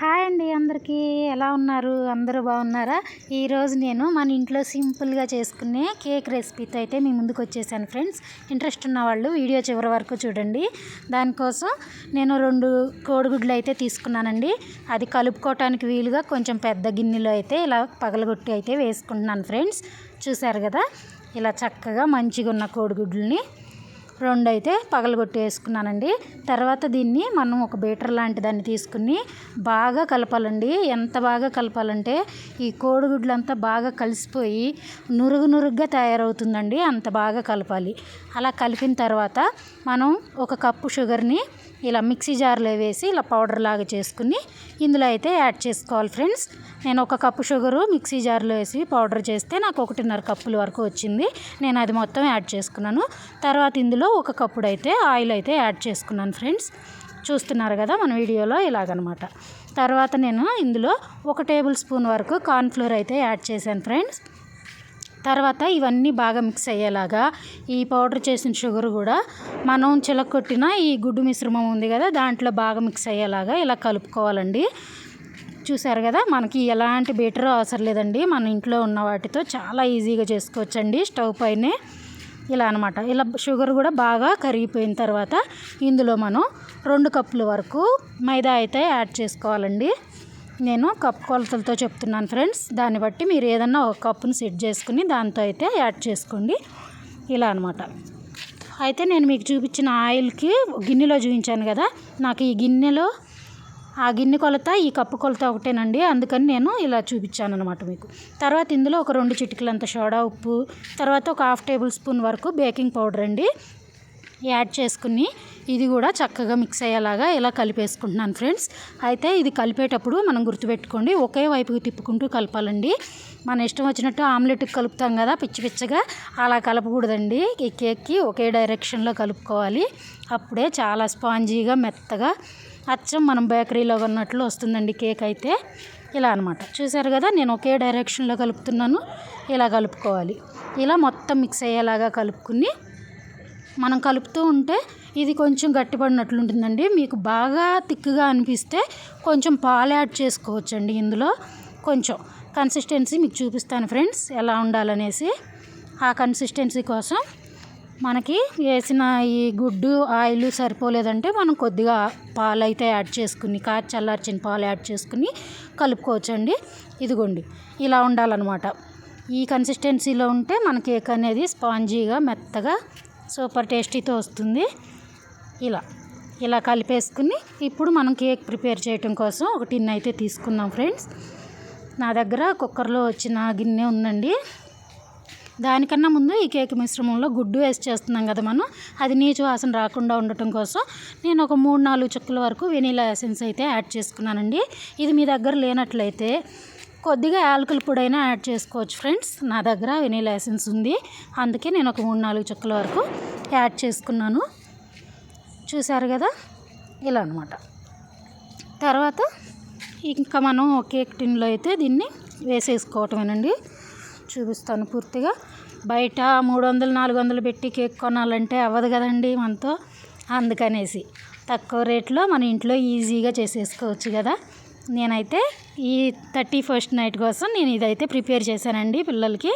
Hi అండి, అందరికీ ఎలా ఉన్నారు? అందరూ బాగున్నారా? ఈరోజు నేను మన ఇంట్లో సింపుల్గా చేసుకునే కేక్ రెసిపీతో అయితే మీ ముందుకు వచ్చేసాను ఫ్రెండ్స్. ఇంట్రెస్ట్ ఉన్న వాళ్ళు వీడియో చివరి వరకు చూడండి. దానికోసం నేను 2 కోడిగుడ్లు అయితే తీసుకున్నానండి. అది కలుపుకోవటానికి వీలుగా కొంచెం పెద్ద గిన్నెలో అయితే ఇలా పగలగొట్టి అయితే వేసుకుంటున్నాను ఫ్రెండ్స్. చూసారు కదా, ఇలా చక్కగా మంచిగా ఉన్న కోడిగుడ్లని 2 అయితే పగలగొట్టి వేసుకున్నానండి. తర్వాత దీన్ని మనం ఒక బీటర్ లాంటి దాన్ని తీసుకుని బాగా కలపాలండి. ఎంత బాగా కలపాలంటే ఈ కోడిగుడ్లంతా బాగా కలిసిపోయి నురుగుగా తయారవుతుందండి. అంత బాగా కలపాలి. అలా కలిపిన తర్వాత మనం 1 కప్పు షుగర్ని ఇలా మిక్సీ జార్లో వేసి ఇలా పౌడర్ లాగా చేసుకుని ఇందులో అయితే యాడ్ చేసుకోవాలి ఫ్రెండ్స్. నేను 1 కప్పు షుగరు మిక్సీ జార్లో వేసి పౌడర్ చేస్తే నాకు 1.5 కప్పుల వరకు వచ్చింది. నేను అది మొత్తం యాడ్ చేసుకున్నాను. తర్వాత ఇందులో 1 కప్పుడు అయితే ఆయిల్ అయితే యాడ్ చేసుకున్నాను ఫ్రెండ్స్. చూస్తున్నారు కదా మన వీడియోలో ఇలాగనమాట. తర్వాత నేను ఇందులో 1 టేబుల్ స్పూన్ వరకు కార్న్ఫ్లోర్ అయితే యాడ్ చేశాను ఫ్రెండ్స్. తర్వాత ఇవన్నీ బాగా మిక్స్ అయ్యేలాగా ఈ పౌడర్ చేసిన షుగర్ కూడా మనం చిలకొట్టిన ఈ గుడ్డు మిశ్రమం ఉంది కదా, దాంట్లో బాగా మిక్స్ అయ్యేలాగా ఇలా కలుపుకోవాలండి. చూసారు కదా, మనకి ఎలాంటి బీటర్ అవసరం లేదండి. మన ఇంట్లో ఉన్న వాటితో చాలా ఈజీగా చేసుకోవచ్చండి స్టవ్ పైనే. ఇలా అనమాట. ఇలా షుగర్ కూడా బాగా కరిగిపోయిన తర్వాత ఇందులో మనం 2 కప్పుల వరకు మైదా అయితే యాడ్ చేసుకోవాలండి. నేను కప్ కొలతలతో చెప్తున్నాను ఫ్రెండ్స్. దాన్ని బట్టి మీరు ఏదన్నా 1 కప్పుని సెట్ చేసుకుని దాంతో అయితే యాడ్ చేసుకోండి. ఇలా అనమాట. అయితే నేను మీకు చూపించిన ఆయిల్కి గిన్నెలో చూపించాను కదా, నాకు ఈ గిన్నెలో ఆ గిన్నె కొలత ఈ కప్పు కొలత ఒకటేనండి. అందుకని నేను ఇలా చూపించాను అనమాట మీకు. తర్వాత ఇందులో ఒక 2 చిటికలంత సోడా ఉప్పు, తర్వాత ఒక 1/2 టేబుల్ స్పూన్ వరకు బేకింగ్ పౌడర్ అండి యాడ్ చేసుకుని ఇది కూడా చక్కగా మిక్స్ అయ్యేలాగా ఇలా కలిపేసుకుంటున్నాను ఫ్రెండ్స్. అయితే ఇది కలిపేటప్పుడు మనం గుర్తుపెట్టుకోండి, ఒకే వైపుకి తిప్పుకుంటూ కలపాలండి. మన ఇష్టం వచ్చినట్టు ఆమ్లెట్కి కలుపుతాం కదా పిచ్చిగా, అలా కలపకూడదండి. ఈ కేక్కి ఒకే డైరెక్షన్లో కలుపుకోవాలి. అప్పుడే చాలా స్పాంజీగా మెత్తగా అచ్చం మనం బేకరీలో కొన్నట్లు వస్తుందండి కేక్ అయితే. ఇలా అనమాట. చూసారు కదా, నేను ఒకే డైరెక్షన్లో కలుపుతున్నాను. ఇలా కలుపుకోవాలి. ఇలా మొత్తం మిక్స్ అయ్యేలాగా కలుపుకుని మనం కలుపుతూ ఉంటే ఇది కొంచెం గట్టిపడినట్లు ఉంటుందండి. మీకు బాగా తిక్కుగా అనిపిస్తే కొంచెం పాలు యాడ్ చేసుకోవచ్చండి. ఇందులో కొంచెం కన్సిస్టెన్సీ మీకు చూపిస్తాను ఫ్రెండ్స్ ఎలా ఉండాలనేసి. ఆ కన్సిస్టెన్సీ కోసం మనకి వేసిన ఈ గుడ్డు ఆయిల్ సరిపోలేదంటే మనం కొద్దిగా పాలు అయితే యాడ్ చేసుకుని చల్లార్చిన పాలు యాడ్ చేసుకుని కలుపుకోవచ్చండి. ఇదిగోండి, ఇలా ఉండాలన్నమాట. ఈ కన్సిస్టెన్సీలో ఉంటే మన కేక్ అనేది స్పాంజీగా మెత్తగా సూపర్ టేస్టీతో వస్తుంది. ఇలా కలిపేసుకుని ఇప్పుడు మనం కేక్ ప్రిపేర్ చేయడం కోసం ఒక టిన్ అయితే తీసుకుందాం ఫ్రెండ్స్. నా దగ్గర కుక్కర్లో వచ్చిన గిన్నె ఉందండి. దానికన్నా ముందు ఈ కేక్ మిశ్రమంలో గుడ్డు వేసి చేస్తున్నాం కదా మనం, అది నీచు వాసన రాకుండా ఉండటం కోసం నేను ఒక 3-4 చుక్కల వరకు వెనీలా ఎసెన్స్ అయితే యాడ్ చేసుకున్నానండి. ఇది మీ దగ్గర లేనట్లయితే కొద్దిగా యాలకుల పొడైనా యాడ్ చేసుకోవచ్చు ఫ్రెండ్స్. నా దగ్గర వెనీలా ఎసెన్స్ ఉంది, అందుకే నేను ఒక 3-4 చుక్కల వరకు యాడ్ చేసుకున్నాను. చూసారు కదా, ఇలా అనమాట. తర్వాత ఇంకా మనం కేక్ టిన్లో అయితే దీన్ని వేసేసుకోవటమేనండి. చూపిస్తాను పూర్తిగా. బయట 300-400 పెట్టి కేక్ కొనాలంటే అవ్వదు కదండి మనతో. అందుకనేసి తక్కువ రేట్లో మన ఇంట్లో ఈజీగా చేసేసుకోవచ్చు కదా. నేనైతే ఈ 31st నైట్ కోసం నేను ఇదైతే ప్రిపేర్ చేశానండి పిల్లలకి.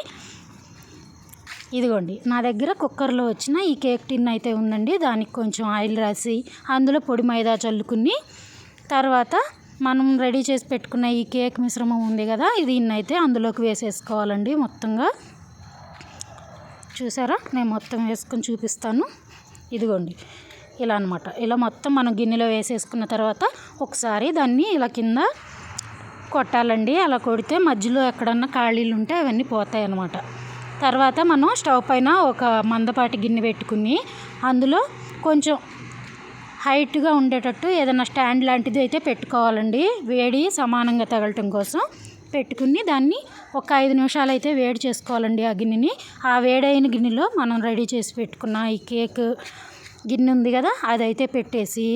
ఇదిగోండి, నా దగ్గర కుక్కర్లో వచ్చిన ఈ కేక్ టిన్ అయితే ఉందండి. దానికి కొంచెం ఆయిల్ రాసి అందులో పొడి మైదా చల్లుకుని తర్వాత మనం రెడీ చేసి పెట్టుకున్న ఈ కేక్ మిశ్రమం ఉంది కదా, దీన్ని అయితే అందులోకి వేసేసుకోవాలండి మొత్తంగా. చూసారా, నేను మొత్తం వేసుకొని చూపిస్తాను. ఇదిగోండి, ఇలా అనమాట. ఇలా మొత్తం మనం గిన్నెలో వేసేసుకున్న తర్వాత ఒకసారి దాన్ని ఇలా కింద కొట్టాలండి. అలా కొడితే మధ్యలో ఎక్కడన్నా ఖాళీలు ఉంటే అవన్నీ పోతాయి అన్నమాట. తర్వాత మనం స్టవ్ పైన ఒక మందపాటి గిన్నె పెట్టుకుని అందులో కొంచెం హైట్గా ఉండేటట్టు ఏదైనా స్టాండ్ లాంటిది అయితే పెట్టుకోవాలండి. వేడి సమానంగా తగలటం కోసం పెట్టుకుని దాన్ని ఒక 5 నిమిషాలు అయితే వేడి చేసుకోవాలండి ఆ గిన్నెని. ఆ వేడైన గిన్నెలో మనం రెడీ చేసి పెట్టుకున్న ఈ కేక్ గిన్నె ఉంది కదా, అదైతే పెట్టేసి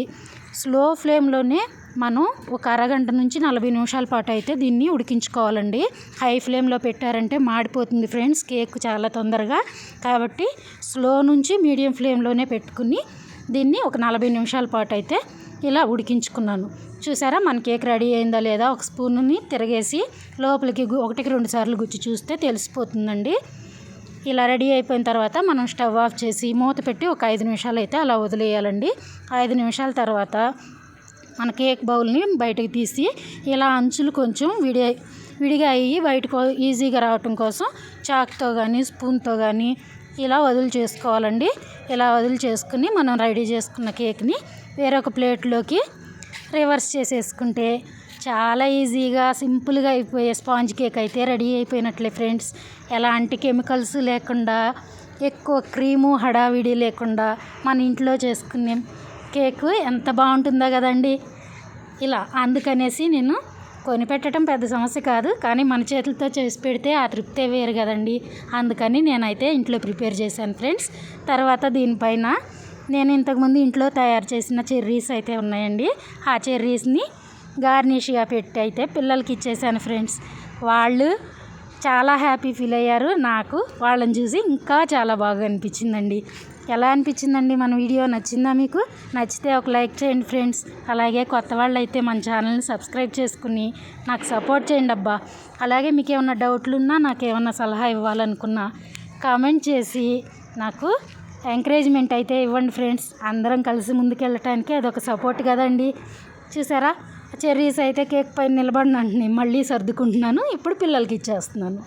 స్లో ఫ్లేమ్లోనే మనం ఒక అరగంట నుంచి 40 నిమిషాల పాటు అయితే దీన్ని ఉడికించుకోవాలండి. హై ఫ్లేమ్లో పెట్టారంటే మాడిపోతుంది ఫ్రెండ్స్ కేక్ చాలా తొందరగా. కాబట్టి స్లో నుంచి మీడియం ఫ్లేమ్లోనే పెట్టుకుని దీన్ని ఒక 40 నిమిషాల పాటు అయితే ఇలా ఉడికించుకున్నాను. చూసారా మన కేక్ రెడీ అయిందా లేదా? ఒక స్పూన్ని తిరగేసి లోపలికి 1-2 సార్లు గుచ్చి చూస్తే తెలిసిపోతుందండి. ఇలా రెడీ అయిపోయిన తర్వాత మనం స్టవ్ ఆఫ్ చేసి మూత పెట్టి ఒక 5 నిమిషాలు అయితే అలా వదిలేయాలండి. 5 నిమిషాల తర్వాత మన కేక్ బౌల్ని బయటకు తీసి ఇలా అంచులు కొంచెం విడిగా అయ్యి బయటకు ఈజీగా రావటం కోసం చాక్తో కానీ స్పూన్తో కానీ ఇలా చేసుకోవాలండి. ఇలా చేసుకుని మనం రెడీ చేసుకున్న కేక్ని వేరొక ప్లేట్లోకి రివర్స్ చేసేసుకుంటే చాలా ఈజీగా సింపుల్గా అయిపోయే స్పాంజ్ కేక్ అయితే రెడీ అయిపోయినట్లే ఫ్రెండ్స్. ఎలాంటి కెమికల్స్ లేకుండా, ఎక్కువ క్రీము హడావిడి లేకుండా మన ఇంట్లో చేసుకునే కేక్ ఎంత బాగుంటుందో కదండి. ఇలా అందుకనేసి నేను కొనిపెట్టడం పెద్ద సమస్య కాదు, కానీ మన చేతులతో చేసి పెడితే ఆ తృప్తే వేరు కదండి. అందుకని నేనైతే ఇంట్లో ప్రిపేర్ చేశాను ఫ్రెండ్స్. తర్వాత దీనిపైన నేను ఇంతకుముందు ఇంట్లో తయారు చేసిన చెర్రీస్ అయితే ఉన్నాయండి. ఆ చెర్రీస్ని గార్నిష్గా పెట్టి అయితే పిల్లలకి ఇచ్చేసాను ఫ్రెండ్స్. వాళ్ళు చాలా హ్యాపీ ఫీల్ అయ్యారు. నాకు వాళ్ళని చూసి ఇంకా చాలా బాగా అనిపించిందండి. ఎలా అనిపించిందండి మన వీడియో? నచ్చిందా మీకు? నచ్చితే ఒక లైక్ చేయండి ఫ్రెండ్స్. అలాగే కొత్త వాళ్ళు అయితే మన ఛానల్ని సబ్స్క్రైబ్ చేసుకుని నాకు సపోర్ట్ చేయండి అబ్బా. అలాగే మీకు ఏమైనా డౌట్లు ఉన్నా, నాకు ఏమైనా సలహా ఇవ్వాలనుకున్నా కామెంట్ చేసి నాకు ఎంకరేజ్మెంట్ అయితే ఇవ్వండి ఫ్రెండ్స్. అందరం కలిసి ముందుకెళ్ళటానికి అదొక సపోర్ట్ కదండి. చూసారా చెర్రీస్ అయితే కేక్ పైన నిలబడినండి మళ్ళీ సర్దుకుంటున్నాను. ఇప్పుడు పిల్లలకి ఇచ్చేస్తున్నాను.